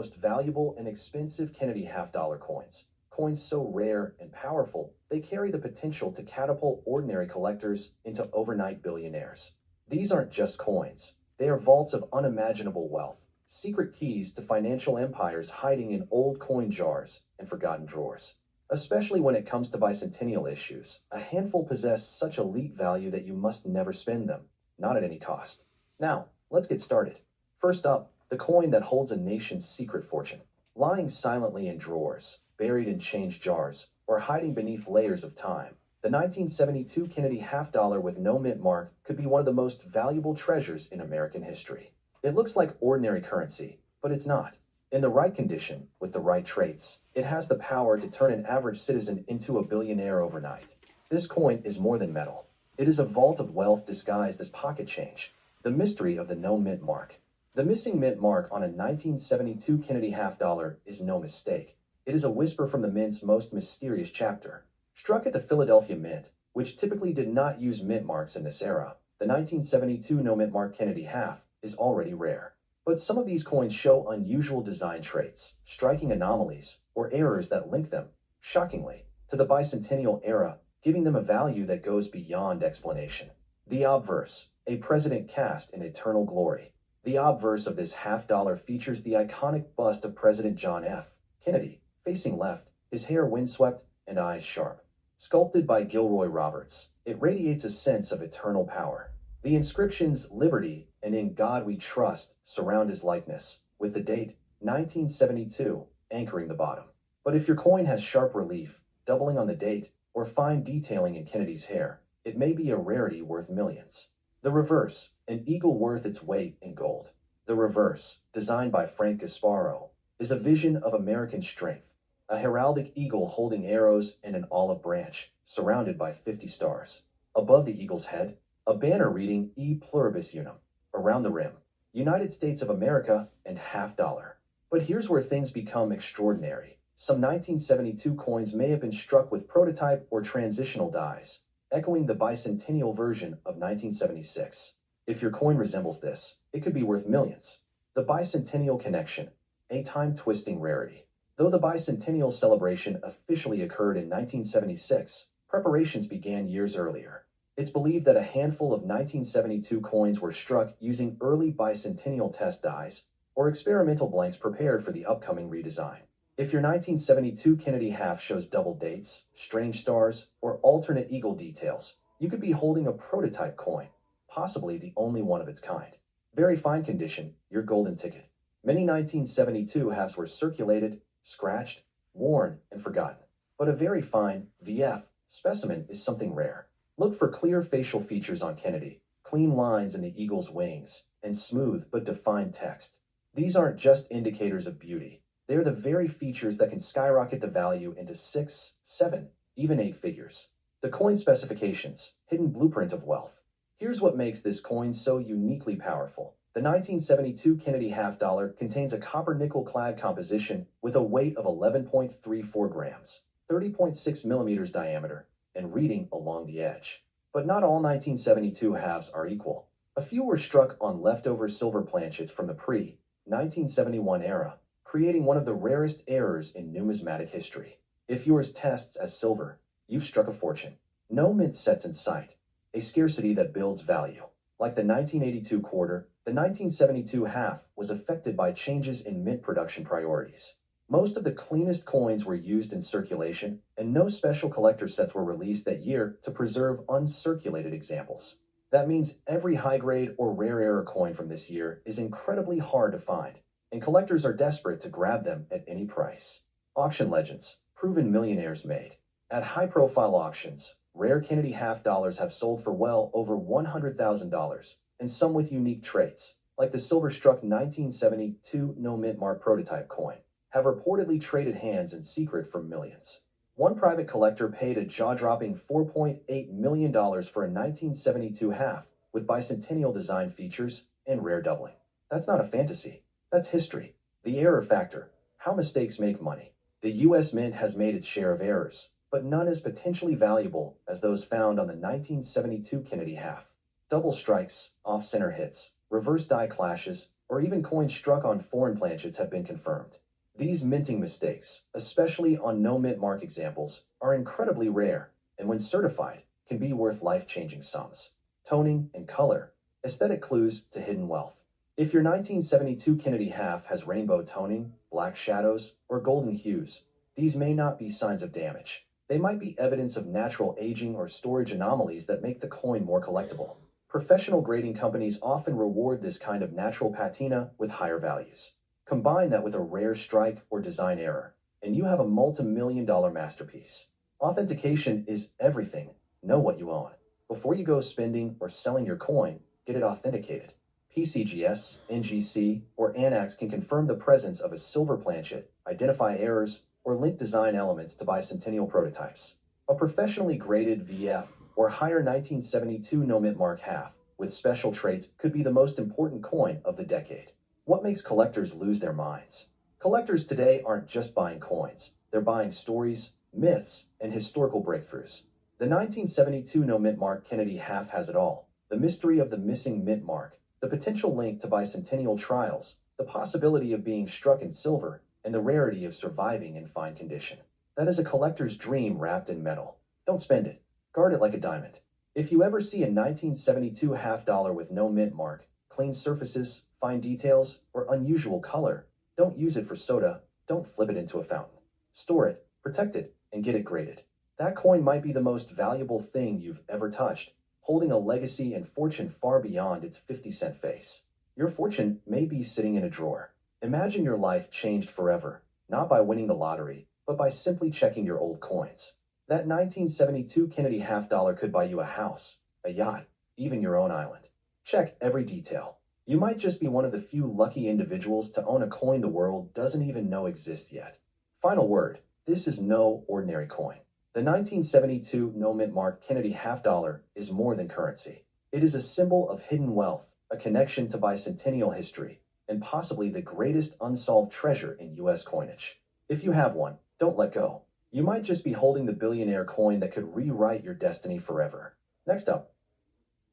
most valuable and expensive Kennedy half-dollar coins. Coins so rare and powerful, they carry the potential to catapult ordinary collectors into overnight billionaires. These aren't just coins. They are vaults of unimaginable wealth, secret keys to financial empires hiding in old coin jars and forgotten drawers. Especially when it comes to bicentennial issues, a handful possess such elite value that you must never spend them, not at any cost. Now, let's get started. First up, the coin that holds a nation's secret fortune. Lying silently in drawers, buried in change jars, or hiding beneath layers of time, the 1972 Kennedy half-dollar with no mint mark could be one of the most valuable treasures in American history. It looks like ordinary currency, but it's not. In the right condition, with the right traits, it has the power to turn an average citizen into a billionaire overnight. This coin is more than metal. It is a vault of wealth disguised as pocket change. The mystery of the no mint mark. The missing mint mark on a 1972 Kennedy half-dollar is no mistake. It is a whisper from the mint's most mysterious chapter. Struck at the Philadelphia Mint, which typically did not use mint marks in this era, the 1972 no mint mark Kennedy half is already rare. But some of these coins show unusual design traits, striking anomalies, or errors that link them, shockingly, to the bicentennial era, giving them a value that goes beyond explanation. The obverse, a president cast in eternal glory. The obverse of this half-dollar features the iconic bust of President John F. Kennedy, facing left, his hair windswept and eyes sharp. Sculpted by Gilroy Roberts, it radiates a sense of eternal power. The inscriptions "Liberty" and "In God We Trust" surround his likeness, with the date 1972 anchoring the bottom. But if your coin has sharp relief, doubling on the date, or fine detailing in Kennedy's hair, it may be a rarity worth millions. The reverse, an eagle worth its weight in gold. The reverse, designed by Frank Gasparo, is a vision of American strength, a heraldic eagle holding arrows and an olive branch, surrounded by 50 stars. Above the eagle's head, a banner reading E Pluribus Unum. Around the rim, United States of America and half-dollar. But here's where things become extraordinary. Some 1972 coins may have been struck with prototype or transitional dies, echoing the bicentennial version of 1976. If your coin resembles this, it could be worth millions. The bicentennial connection, a time-twisting rarity. Though the bicentennial celebration officially occurred in 1976, preparations began years earlier. It's believed that a handful of 1972 coins were struck using early bicentennial test dies or experimental blanks prepared for the upcoming redesign. If your 1972 Kennedy half shows double dates, strange stars, or alternate eagle details, you could be holding a prototype coin, possibly the only one of its kind. Very fine condition, your golden ticket. Many 1972 halves were circulated, scratched, worn, and forgotten. But a very fine VF specimen is something rare. Look for clear facial features on Kennedy, clean lines in the eagle's wings, and smooth but defined text. These aren't just indicators of beauty. They're the very features that can skyrocket the value into 6, 7, even 8 figures. The coin specifications, hidden blueprint of wealth. Here's what makes this coin so uniquely powerful. The 1972 Kennedy half-dollar contains a copper-nickel clad composition with a weight of 11.34 grams, 30.6 millimeters diameter, and reading along the edge. But not all 1972 halves are equal. A few were struck on leftover silver planchets from the pre-1971 era, creating one of the rarest errors in numismatic history. If yours tests as silver, you've struck a fortune. No mint sets in sight, a scarcity that builds value. Like the 1982 quarter, the 1972 half was affected by changes in mint production priorities. Most of the cleanest coins were used in circulation, and no special collector sets were released that year to preserve uncirculated examples. That means every high-grade or rare error coin from this year is incredibly hard to find, and collectors are desperate to grab them at any price. Auction legends, proven millionaires made. At high-profile auctions, rare Kennedy half-dollars have sold for well over $100,000, and some with unique traits, like the silver-struck 1972 no mint mark prototype coin, have reportedly traded hands in secret for millions. One private collector paid a jaw-dropping $4.8 million for a 1972 half with bicentennial design features and rare doubling. That's not a fantasy. That's history. The error factor. How mistakes make money. The U.S. Mint has made its share of errors, but none as potentially valuable as those found on the 1972 Kennedy half. Double strikes, off-center hits, reverse die clashes, or even coins struck on foreign planchets have been confirmed. These minting mistakes, especially on no mint mark examples, are incredibly rare, and when certified, can be worth life-changing sums. Toning and color, aesthetic clues to hidden wealth. If your 1972 Kennedy half has rainbow toning, black shadows, or golden hues, these may not be signs of damage. They might be evidence of natural aging or storage anomalies that make the coin more collectible. Professional grading companies often reward this kind of natural patina with higher values. Combine that with a rare strike or design error, and you have a multi-million-dollar masterpiece. Authentication is everything. Know what you own. Before you go spending or selling your coin, get it authenticated. PCGS, NGC, or ANAX can confirm the presence of a silver planchet, identify errors, or link design elements to bicentennial prototypes. A professionally graded VF or higher 1972 no mint mark half with special traits could be the most important coin of the decade. What makes collectors lose their minds? Collectors today aren't just buying coins, they're buying stories, myths, and historical breakthroughs. The 1972 no mint mark Kennedy half has it all: the mystery of the missing mint mark, the potential link to bicentennial trials, the possibility of being struck in silver, and the rarity of surviving in fine condition. That is a collector's dream wrapped in metal. Don't spend it. Guard it like a diamond. If you ever see a 1972 half dollar with no mint mark, clean surfaces, fine details, or unusual color, don't use it for soda, don't flip it into a fountain. Store it, protect it, and get it graded. That coin might be the most valuable thing you've ever touched, holding a legacy and fortune far beyond its 50-cent face. Your fortune may be sitting in a drawer. Imagine your life changed forever, not by winning the lottery, but by simply checking your old coins. That 1972 Kennedy half dollar could buy you a house, a yacht, even your own island. Check every detail. You might just be one of the few lucky individuals to own a coin the world doesn't even know exists yet. Final word, this is no ordinary coin. The 1972 no mint mark Kennedy half dollar is more than currency. It is a symbol of hidden wealth, a connection to bicentennial history, and possibly the greatest unsolved treasure in U.S. coinage. If you have one, don't let go. You might just be holding the billionaire coin that could rewrite your destiny forever. Next up,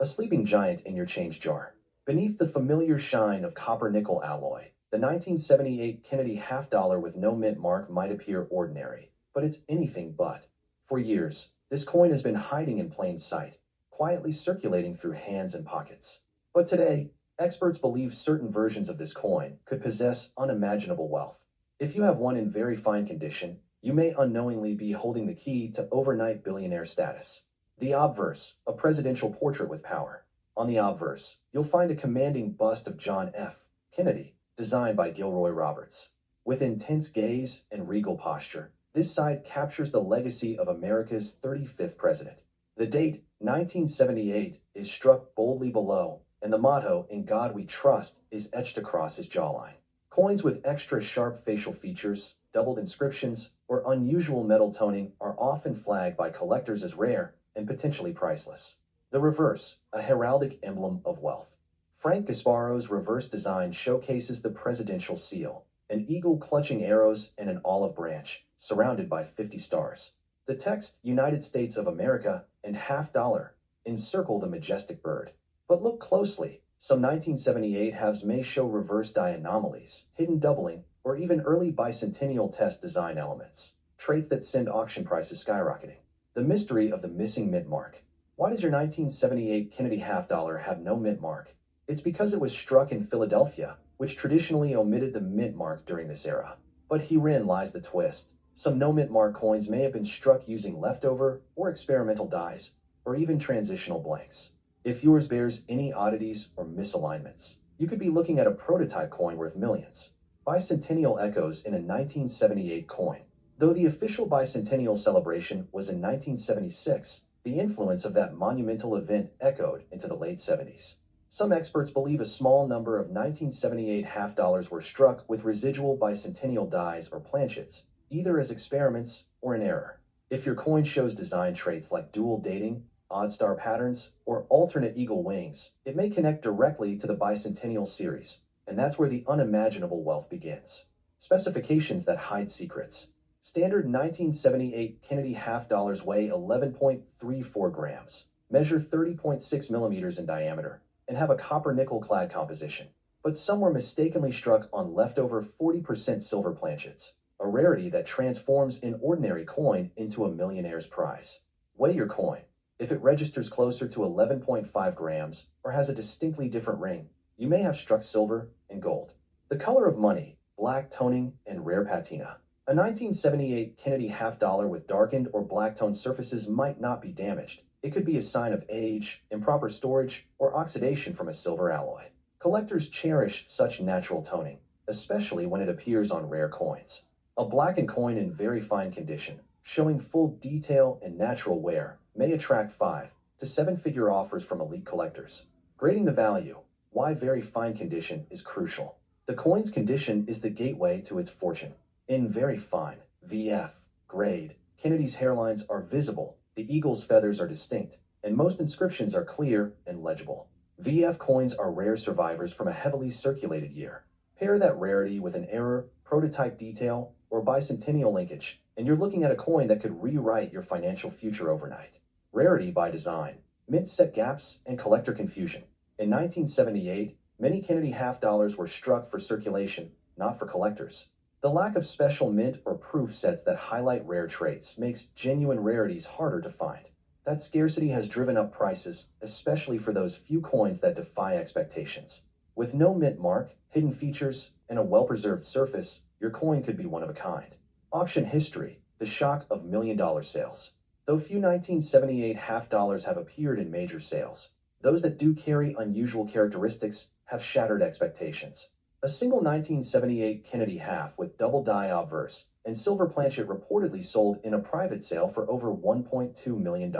a sleeping giant in your change jar. Beneath the familiar shine of copper-nickel alloy, the 1978 Kennedy half dollar with no mint mark might appear ordinary, but it's anything but. For years, this coin has been hiding in plain sight, quietly circulating through hands and pockets. But today, experts believe certain versions of this coin could possess unimaginable wealth. If you have one in very fine condition, you may unknowingly be holding the key to overnight billionaire status. The obverse, a presidential portrait with power. On the obverse, you'll find a commanding bust of John F. Kennedy, designed by Gilroy Roberts. With intense gaze and regal posture, this side captures the legacy of America's 35th president. The date, 1978, is struck boldly below, and the motto, "In God We Trust," is etched across his jawline. Coins with extra sharp facial features, doubled inscriptions, or unusual metal toning are often flagged by collectors as rare and potentially priceless. The reverse, a heraldic emblem of wealth. Frank Gasparo's reverse design showcases the presidential seal, an eagle clutching arrows and an olive branch, surrounded by 50 stars. The text, "United States of America," and half dollar encircle the majestic bird. But look closely. Some 1978 halves may show reverse die anomalies, hidden doubling, or even early bicentennial test design elements, traits that send auction prices skyrocketing. The mystery of the missing mint mark. Why does your 1978 Kennedy half dollar have no mint mark? It's because it was struck in Philadelphia, which traditionally omitted the mint mark during this era. But herein lies the twist. Some no mint mark coins may have been struck using leftover or experimental dies, or even transitional blanks. If yours bears any oddities or misalignments, you could be looking at a prototype coin worth millions. Bicentennial echoes in a 1978 coin. Though the official bicentennial celebration was in 1976, the influence of that monumental event echoed into the late 70s. Some experts believe a small number of 1978 half dollars were struck with residual bicentennial dies or planchets, either as experiments or in error. If your coin shows design traits like dual dating, odd star patterns, or alternate eagle wings, it may connect directly to the bicentennial series, and that's where the unimaginable wealth begins. Specifications that hide secrets. Standard 1978 Kennedy half dollars weigh 11.34 grams, measure 30.6 millimeters in diameter, and have a copper-nickel clad composition. but some were mistakenly struck on leftover 40% silver planchets, a rarity that transforms an ordinary coin into a millionaire's prize. Weigh your coin. If it registers closer to 11.5 grams or has a distinctly different ring, you may have struck silver and gold. The color of money, black toning, and rare patina. A 1978 Kennedy half dollar with darkened or black toned surfaces might not be damaged. It could be a sign of age, improper storage, or oxidation from a silver alloy. Collectors cherish such natural toning, especially when it appears on rare coins. A blackened coin in very fine condition, showing full detail and natural wear, may attract 5 to 7-figure offers from elite collectors. Grading the value. Why very fine condition is crucial. The coin's condition is the gateway to its fortune. In very fine, VF, grade, Kennedy's hairlines are visible, the eagle's feathers are distinct, and most inscriptions are clear and legible. VF coins are rare survivors from a heavily circulated year. Pair that rarity with an error, prototype detail, or bicentennial linkage, and you're looking at a coin that could rewrite your financial future overnight. Rarity by design. Mint set gaps and collector confusion. In 1978, many Kennedy half dollars were struck for circulation, not for collectors. The lack of special mint or proof sets that highlight rare traits makes genuine rarities harder to find. That scarcity has driven up prices, especially for those few coins that defy expectations. With no mint mark, hidden features, and a well-preserved surface, your coin could be one of a kind. Auction history, the shock of million-dollar sales. Though few 1978 half dollars have appeared in major sales, those that do carry unusual characteristics have shattered expectations. A single 1978 Kennedy half with double die obverse and silver planchet reportedly sold in a private sale for over $1.2 million.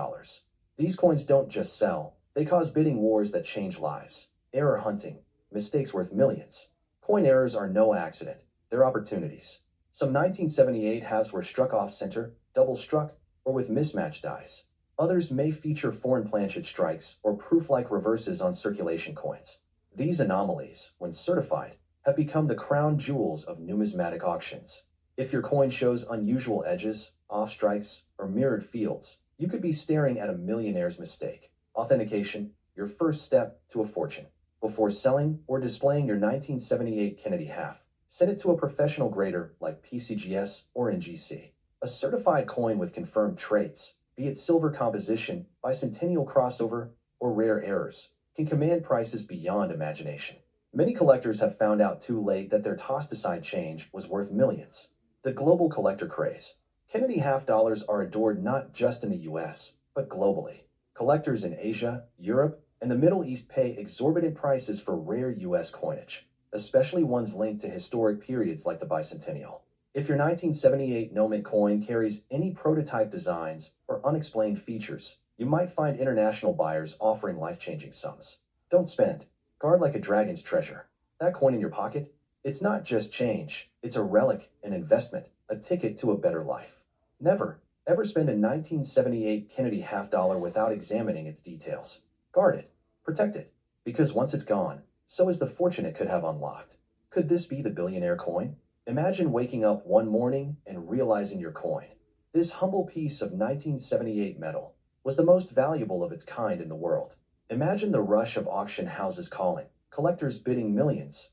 These coins don't just sell, they cause bidding wars that change lives. Error hunting, mistakes worth millions. Coin errors are no accident, they're opportunities. Some 1978 halves were struck off-center, double struck, or with mismatched dies. Others may feature foreign planchet strikes or proof-like reverses on circulation coins. These anomalies, when certified, have become the crown jewels of numismatic auctions. If your coin shows unusual edges, off strikes, or mirrored fields, you could be staring at a millionaire's mistake. Authentication, your first step to a fortune. Before selling or displaying your 1978 Kennedy half, send it to a professional grader like PCGS or NGC. A certified coin with confirmed traits, be it silver composition, bicentennial crossover, or rare errors, can command prices beyond imagination. Many collectors have found out too late that their tossed-aside change was worth millions. The global collector craze. Kennedy half dollars are adored not just in the US, but globally. Collectors in Asia, Europe, and the Middle East pay exorbitant prices for rare US coinage, especially ones linked to historic periods like the bicentennial. If your 1978 no-mint coin carries any prototype designs or unexplained features, you might find international buyers offering life-changing sums. Don't spend. Guard like a dragon's treasure. That coin in your pocket? It's not just change. It's a relic, an investment, a ticket to a better life. Never, ever spend a 1978 Kennedy half dollar without examining its details. Guard it. Protect it. Because once it's gone, so is the fortune it could have unlocked. Could this be the billionaire coin? Imagine waking up one morning and realizing your coin, this humble piece of 1978 metal, was the most valuable of its kind in the world. Imagine the rush of auction houses calling, collectors bidding millions,